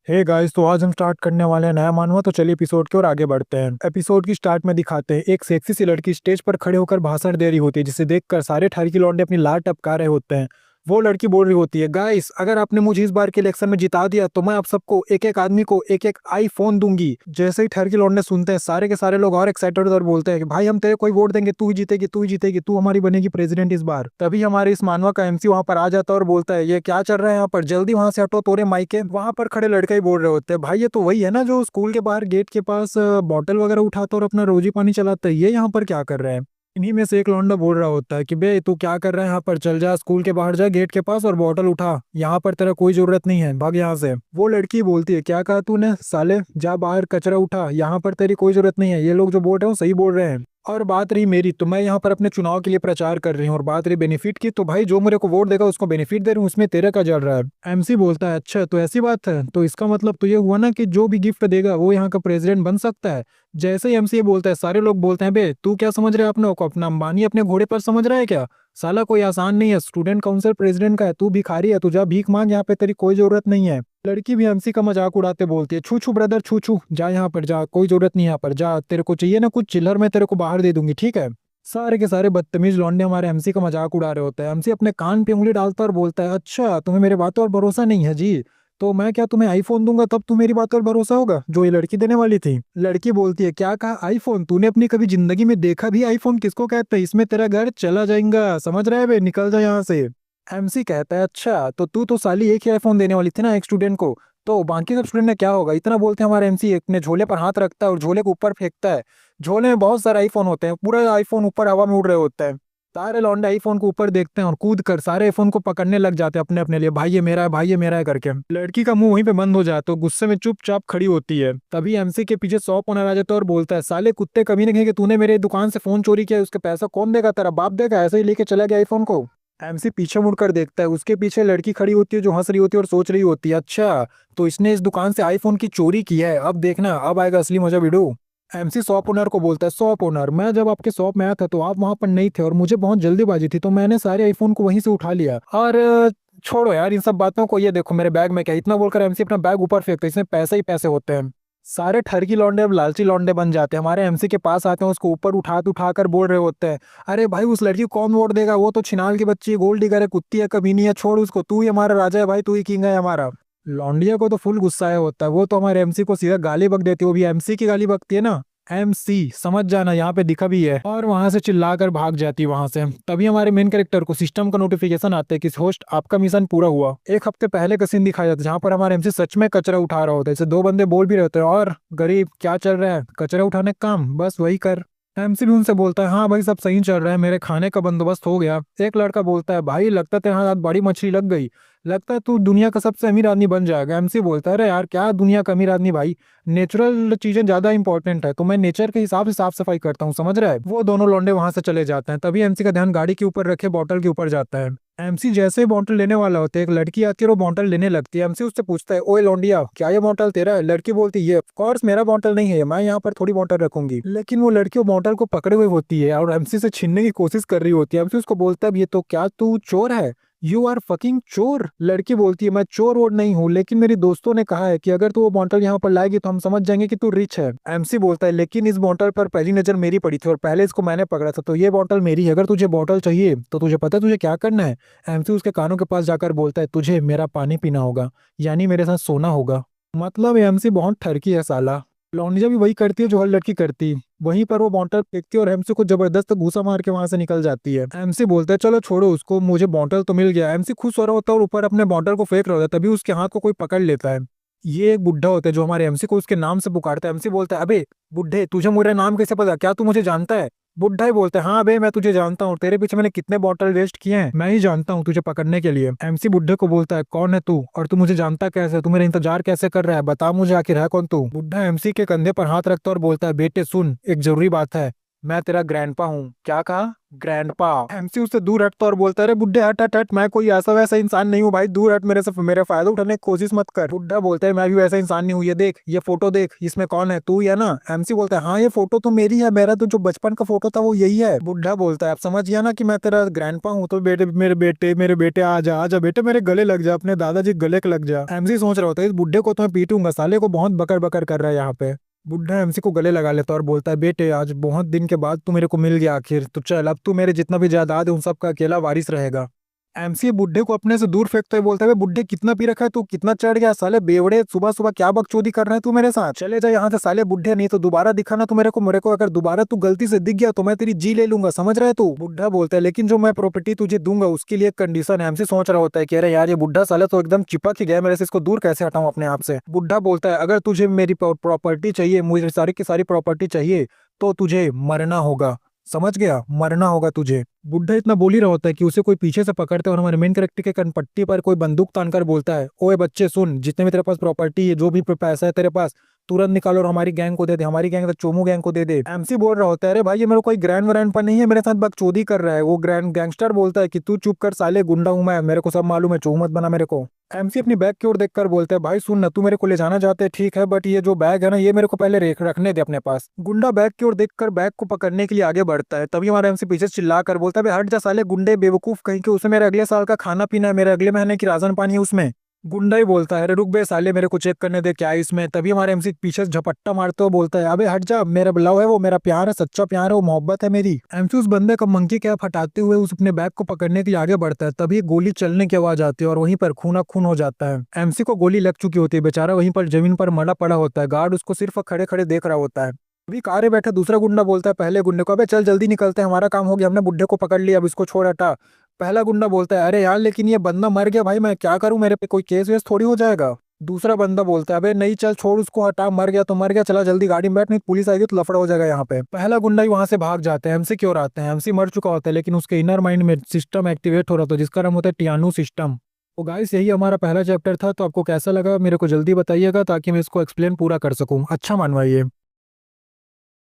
Hey guys, तो आज हम स्टार्ट करने वाले हैं नया मानवा। तो चलिए एपिसोड की ओर आगे बढ़ते हैं। एपिसोड की स्टार्ट में दिखाते हैं एक सेक्सी सी लड़की स्टेज पर खड़े होकर भाषण दे रही होती है, जिसे देखकर सारे ठरकी लौंडे अपनी लार टपका रहे होते हैं। वो लड़की बोल रही होती है, गाइस अगर आपने मुझे इस बार के इलेक्शन में जिता दिया तो मैं आप सबको एक एक आदमी को एक एक आईफोन दूंगी। जैसे ही ठरकी लौंडे सुनते हैं, सारे के सारे लोग और एक्साइटेड और बोलते हैं कि भाई हम तेरे को ही वोट देंगे, तू ही जीतेगी, तू ही जीतेगी, तू हमारी बनेगी प्रेसिडेंट इस बार। तभी हमारे इस मानवा का एमसी वहां पर आ जाता है और बोलता है, ये क्या चल रहा है यहाँ पर, जल्दी वहां से हटो, तोरे माइके। वहां पर खड़े लड़के ही बोल रहे होते हैं, भाई ये तो वही है ना जो स्कूल के बाहर गेट के पास बॉटल वगैरह उठाता और अपना रोजी पानी चलाता है, ये यहाँ पर क्या कर रहे हैं। इन्हीं में से एक लौंडा बोल रहा होता है कि बे तू क्या कर रहा है यहाँ पर, चल जा स्कूल के बाहर जा गेट के पास और बॉटल उठा, यहाँ पर तेरा कोई जरूरत नहीं है, भाग यहाँ से। वो लड़की बोलती है, क्या कहा तूने साले, जा बाहर कचरा उठा, यहाँ पर तेरी कोई जरूरत नहीं है, ये लोग जो बोल रहे हो सही बोल रहे हैं। और बात रही मेरी, तो मैं यहाँ पर अपने चुनाव के लिए प्रचार कर रही हूँ। और बात रही बेनिफिट की, तो भाई जो मेरे को वोट देगा उसको बेनिफिट दे रही हूँ, उसमें तेरा क्या जल रहा है। एमसी बोलता है, अच्छा तो ऐसी बात है, तो इसका मतलब तो ये हुआ ना कि जो भी गिफ्ट देगा वो यहाँ का प्रेसिडेंट बन सकता है। जैसे ही एमसी बोलता है, सारे लोग बोलते हैं, बे तू क्या समझ रहा है अपने को, अपना अंबानी अपने घोड़े पर समझ रहा है क्या, साला कोई आसान नहीं है, स्टूडेंट काउंसिल प्रेसिडेंट का है, तू भिखारी है, तू जा भीख मांग, यहाँ पे तेरी कोई जरूरत नहीं है। लड़की भी एमसी का मजाक उड़ाते बोलती है, छू छू ब्रदर छू छू, जा यहाँ पर जा, कोई जरूरत नहीं यहाँ पर, जा तेरे को चाहिए ना कुछ चिल्लर, मैं तेरे को बाहर दे दूंगी, ठीक है। सारे के सारे बदतमीज लौंडे हमारे एमसी का मजाक उड़ा रहे होते हैं। एमसी अपने कान पे उंगली डालता और बोलता है, अच्छा तुम्हें मेरे बातों पर भरोसा नहीं है जी, तो मैं क्या तुम्हें आईफोन दूंगा तब तू मेरी बात पर भरोसा होगा, जो ये लड़की देने वाली थी। लड़की बोलती है, क्या कहा आईफोन, तूने अपनी कभी जिंदगी में देखा भी आईफोन किसको कहते हैं, इसमें तेरा घर चला जाएगा, समझ रहे है बे, निकल जा यहाँ से। एमसी कहता है, अच्छा तो तू तो साली एक ही आईफोन देने वाली थी ना एक स्टूडेंट को, तो बाकी सब स्टूडेंट ने क्या होगा, इतना बोलते हैं हमारे एमसी अपने झोले पर हाथ रखता है और झोले को ऊपर फेंकता है। झोले में बहुत सारे आईफोन होते हैं, पूरा आईफोन ऊपर हवा में उड़ रहे होते हैं। सारे लौंडे आईफोन को ऊपर देखते हैं और कूद कर सारे आईफोन को पकड़ने लग जाते हैं अपने अपने लिए, भाई ये मेरा है, भाई ये मेरा है करके। लड़की का मुंह वहीं पे बंद हो जाए तो गुस्से में चुपचाप खड़ी होती है। तभी एमसी के पीछे 100 ओनर आ जाता है और बोलता है, साले कुत्ते कभी नहीं कहे कि तूने मेरे दुकान से फोन चोरी किया, उसके पैसा कौन देगा, तेरा बाप देगा, ऐसे ही लेके चला गया आईफोन को। एमसी पीछे मुड़कर देखता है, उसके पीछे लड़की खड़ी होती है जो हंस रही होती है और सोच रही होती है, अच्छा तो इसने इस दुकान से आईफोन की चोरी की है, अब देखना अब आएगा असली मजा वीडियो। एमसी शॉप ओनर को बोलता है, शॉप ओनर मैं जब आपके शॉप में आया था तो आप वहां पर नहीं थे और मुझे बहुत जल्दीबाजी थी, तो मैंने सारे आईफोन को वहीं से उठा लिया। और छोड़ो यार इन सब बातों को, ये देखो मेरे बैग में क्या, इतना बोलकर एमसी अपना बैग ऊपर फेंकता है, इसमें पैसे ही पैसे होते हैं। सारे ठरकी लौंडे अब लालची लौंडे बन जाते हैं, हमारे एमसी के पास आते हैं, उसको ऊपर उठा कर बोल रहे होते हैं, अरे भाई उस लड़की को कौन वोट देगा, वो तो छिनाल की बच्ची है, गोल्ड डिगर है, कुत्ती है, कभी नहीं है, छोड़ उसको, तू ही हमारा राजा है भाई, तू ही किंग है हमारा। लौंडिया को तो फुल गुस्सा आया होता है, वो तो हमारे एमसी को सीधा गाली बक देती है, वो भी एमसी की गाली बकती है ना, एमसी समझ जाना, यहाँ पे दिखा भी है, और वहां से चिल्लाकर भाग जाती है वहां से। तभी हमारे मेन कैरेक्टर को सिस्टम का नोटिफिकेशन आता है कि होस्ट आपका मिशन पूरा हुआ। एक हफ्ते पहले का सीन दिखाया जाता है जहाँ पर हमारे एमसी सच में कचरा उठा रहा होता है, इसे दो बंदे बोल भी रहे होते हैं, और गरीब क्या चल रहा है, कचरा उठाने का काम, बस वही कर। एमसी भी उनसे बोलता है, हाँ भाई सब सही चल रहा है, मेरे खाने का बंदोबस्त हो गया। एक लड़का बोलता है, भाई लगता है तेरे हाथ बड़ी मछली लग गई, लगता है तू दुनिया का सबसे अमीर आदमी बन जाएगा। एमसी बोलता है, अरे यार क्या दुनिया का अमीर आदमी भाई, नेचुरल चीजें ज्यादा इंपॉर्टेंट है, तो मैं नेचर के हिसाब से साफ सफाई करता हूँ, समझ रहा है। वो दोनों लौंडे वहां से चले जाते हैं। तभी एमसी का ध्यान गाड़ी के ऊपर रखे बॉटल के ऊपर जाता है। एमसी जैसे ही बॉटल लेने वाला होता है, एक लड़की आती है और वो बॉटल लेने लगती है। एमसी उससे पूछता है, ओए लौंडिया क्या ये बॉटल तेरा है। लड़की बोलती है, ये ऑफ कोर्स मेरा बॉटल नहीं है, मैं यहाँ पर थोड़ी बॉटल रखूंगी। लेकिन वो लड़की वो बॉटल को पकड़े हुए होती है और एमसी से छीनने की कोशिश कर रही होती है। एमसी उसको बोलता है, ये तो क्या तू चोर है, यू आर फकिंग चोर। लड़की बोलती है, मैं चोर वोर नहीं हूँ, लेकिन मेरी दोस्तों ने कहा है कि अगर तू वो बॉटल यहाँ पर लाएगी तो हम समझ जाएंगे कि तू रिच है। एमसी बोलता है, लेकिन इस बॉटल पर पहली नजर मेरी पड़ी थी और पहले इसको मैंने पकड़ा था, तो ये बॉटल मेरी है, अगर तुझे बॉटल चाहिए तो तुझे पता है तुझे क्या करना है। एमसी उसके कानों के पास जाकर बोलता है, तुझे मेरा पानी पीना होगा, यानी मेरे साथ सोना होगा। मतलब एमसी बहुत ठरकी है साला। लौंडिया भी वही करती है जो हर लड़की करती, वहीं पर वो बॉटल फेंकती है और एमसी को जबरदस्त घूसा मार के वहां से निकल जाती है। एमसी बोलता है, चलो छोड़ो उसको, मुझे बॉटल तो मिल गया। एमसी खुश हो रहा होता है और ऊपर अपने बॉटल को फेंक रहा होता है, तभी उसके हाथ को कोई पकड़ लेता है। ये एक बुढ़ा होता है जो हमारे एमसी को उसके नाम से पुकारता है। एमसी बोलता है, अबे बुढ़े तुझे मेरा नाम कैसे पता, क्या तू मुझे जानता है। बुढ़ा ही बोलता है, हाँ बे मैं तुझे जानता हूँ, तेरे पीछे मैंने कितने बॉटल वेस्ट किए हैं, मैं ही जानता हूँ तुझे पकड़ने के लिए। एमसी बुढ़े को बोलता है, कौन है तू और तू मुझे जानता कैसे, तू मेरा इंतजार कैसे कर रहा है, बता मुझे आखिर है कौन तू। बुढ़ा एमसी के कंधे पर हाथ रखता है और बोलता है, बेटे सुन एक जरूरी बात है, मैं तेरा ग्रैंडपा हूँ। क्या कहा? ग्रैंडपा। एमसी उससे दूर हटता और बोलता है, अरे बुड्ढे हट हट हट, मैं कोई ऐसा वैसा इंसान नहीं हूँ भाई, दूर हट मेरे से, मेरा फायदा उठाने की कोशिश मत कर। बुड्ढा बोलता है, मैं भी वैसा इंसान नहीं हूँ, ये देख ये फोटो देख, इसमें कौन है, तू ही है ना? एमसी बोलता है, हाँ ये फोटो तो मेरी है, मेरा तो जो बचपन का फोटो था वो यही है। बुड्ढा बोलता है, अब समझ गया ना कि मैं तेरा ग्रैंडपा हूँ, तो बेटे मेरे बेटे आ जा बेटे, मेरे गले लग जा, अपने दादाजी गले के लग जा। एमसी सोच रहा होता है, इस बुड्ढे को तो मैं पीटूंगा, साले को बहुत बकर बकर कर रहा है यहाँ पे। बुड्ढा एमसी को गले लगा लेता है और बोलता है, बेटे आज बहुत दिन के बाद तू मेरे को मिल गया आखिर, तो चल अब तू मेरे जितना भी जायदाद है उन सब का अकेला वारिस रहेगा। एमसी बुड्ढे को अपने से दूर फेंकते हुए बोलता है, बुड्ढे कितना पी रखा है तू, कितना चढ़ गया साले बेवड़े, सुबह सुबह क्या बकचोदी कर रहा है तू मेरे साथ, चले जा यहाँ से साले बुड्ढे, नहीं तो दोबारा दिखाना तू मेरे को अगर दोबारा तू गलती से दिख गया तो मैं तेरी जी ले लूंगा, समझ रहा है तू? बुड्ढा बोलता है, लेकिन जो मैं प्रॉपर्टी तुझे दूंगा उसके लिए एक कंडीशन है। एमसी सोच रहा होता है कि अरे यार ये बुड्ढा साला तो एकदम चिपक ही गया मेरे से, इसको दूर कैसे हटाऊं अपने आप से। बुड्ढा बोलता है, अगर तुझे मेरी प्रॉपर्टी चाहिए, मुझे सारी की सारी प्रॉपर्टी चाहिए, तो तुझे मरना होगा, समझ गया? मरना होगा तुझे। बुड्ढा इतना बोल ही रहा होता है कि उसे कोई पीछे से पकड़ते और हमारे मेन कैरेक्टर के कनपट्टी पर कोई बंदूक तानकर बोलता है, ओए बच्चे सुन, जितने भी तेरे पास प्रॉपर्टी है, जो भी पैसा है तेरे पास, तुरंत निकालो और हमारी गैंग को दे दे, हमारी गैंग तो चोमू गैंग को दे दे। एमसी बोल रहा होता है, अरे भाई ये मेरे कोई ग्रैंड व्रैंड पर नहीं है, मेरे साथ बकचोदी कर रहा है। वो ग्रैंड गैंगस्टर बोलता है कि तू चुप कर साले, गुंडा हूं मैं, मेरे को सब मालूम है, चोमू मत बना मेरे को। एमसी अपनी बैग की ओर देखकर बोलता है, भाई सुन ना, तू मेरे को ले जाना चाहते है ठीक है, बट ये जो बैग है ना, ये मेरे को पहले रखने दे अपने पास। गुंडा बैग की ओर देखकर बैग को पकड़ने के लिए आगे बढ़ता है, तभी हमारा एमसी पीछे से चिल्ला कर बोलता है, हट जा साले गुंडे बेवकूफ कहीं के, उसमें मेरे अगले साल का खाना पीना है, मेरे अगले महीने की राशन पानी है उसमें। गुंडा ही बोलता है, अरे रुक बे साले, मेरे को चेक करने दे क्या है इसमें। तभी हमारे एमसी पीछे से झपट्टा मारते हुए बोलता है, अबे हट जा, मेरा लव है वो, मेरा प्यार है, सच्चा प्यार है वो, मोहब्बत है मेरी। एमसी उस बंदे का मंकी कैप हटाते हुए उस अपने बैग को पकड़ने के लिए आगे बढ़ता है, तभी गोली चलने की आवाज आती है और वहीं पर खूना खून हो जाता है। एमसी को गोली लग चुकी होती है, बेचारा वहीं पर जमीन पर मरा पड़ा होता है, गार्ड उसको सिर्फ खड़े खड़े देख रहा होता है। अभी कार में बैठा दूसरा गुंडा बोलता है पहले गुंडे को, अबे चल जल्दी निकलते हैं, हमारा काम हो गया, हमने बुड्ढे को पकड़ लिया, अब इसको छोड़ हटा। पहला गुंडा बोलता है, अरे यार लेकिन ये बंदा मर गया भाई, मैं क्या करूं, मेरे पे कोई केस वेस थोड़ी हो जाएगा। दूसरा बंदा बोलता है, अबे नहीं चल छोड़ उसको, हटा, मर गया तो मर गया, चला जल्दी गाड़ी में बैठ, नहीं पुलिस आएगी तो लफड़ा हो जाएगा यहाँ पे। पहला गुंडा ही वहां से भाग जाते हैं। एमसी क्यों आते हैं? एमसी मर चुका होता है, लेकिन उसके इनर माइंड में सिस्टम एक्टिवेट हो रहा था जिसका नाम होता है टियानो सिस्टम। तो गाइस यही हमारा पहला चैप्टर था, तो आपको कैसा लगा मेरे को जल्दी बताइएगा ताकि मैं इसको एक्सप्लेन पूरा कर सकूं। अच्छा मानवाइए।